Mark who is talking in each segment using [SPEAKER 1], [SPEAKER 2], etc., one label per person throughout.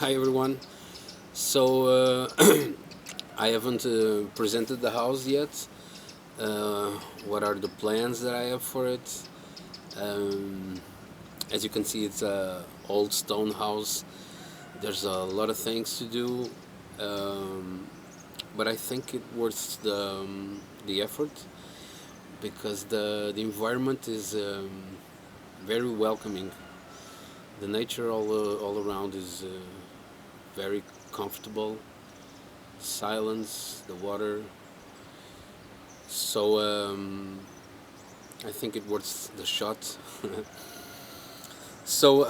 [SPEAKER 1] Hi everyone. So I haven't presented the house yet. Uh, what are the plans that I have for it? Um, as you can see, it's a old stone house. There's a lot of things to do, um, but I think it worth the effort because the environment is very welcoming. The nature all around is very comfortable. Silence, the water. So I think it worth the shot. So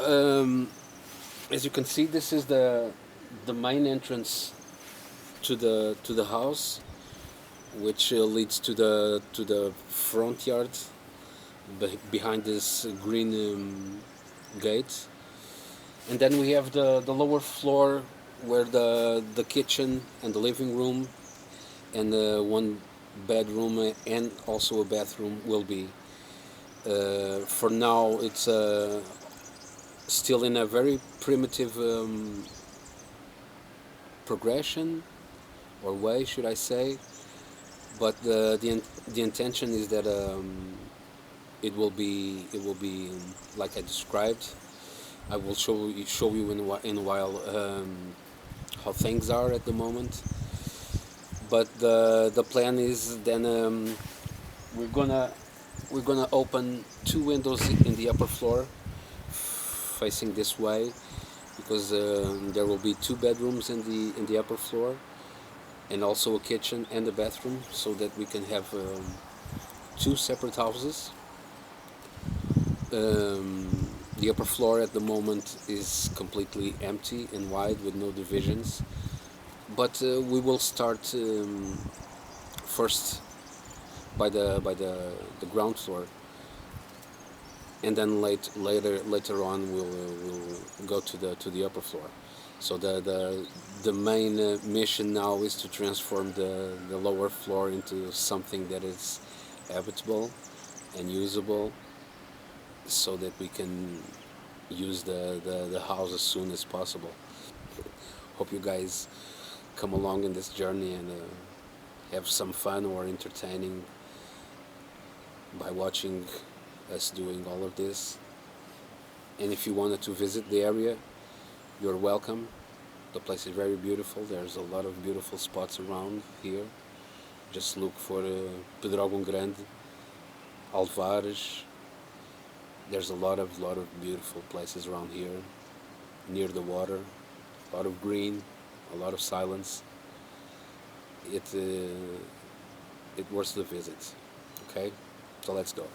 [SPEAKER 1] as you can see, this is the main entrance to the house, which leads to the front yard behind this green gate, and then we have the lower floor where the kitchen and the living room and one bedroom and also a bathroom will be. For now, it's still in a very primitive progression or way, should I say? But the intention is that it will be like I described. I will show you in a while how things are at the moment. But the plan is then we're gonna we're gonna open two windows in the upper floor facing this way because there will be two bedrooms in the upper floor and also a kitchen and a bathroom so that we can have two separate houses. The upper floor at the moment is completely empty and wide with no divisions, but we will start first by the ground floor, and then later on we'll go to the upper floor. So the main mission now is to transform the lower floor into something that is habitable and usable, so that we can use the house as soon as possible. Hope you guys come along in this journey and have some fun or entertaining by watching us doing all of this. And if you wanted to visit the area, you're welcome. The place is very beautiful. There's a lot of beautiful spots around here. Just look for Pedrogão Grande, Alvares. There's a lot of beautiful places around here, near the water. A lot of green, a lot of silence. It worth the visit. Okay, so let's go.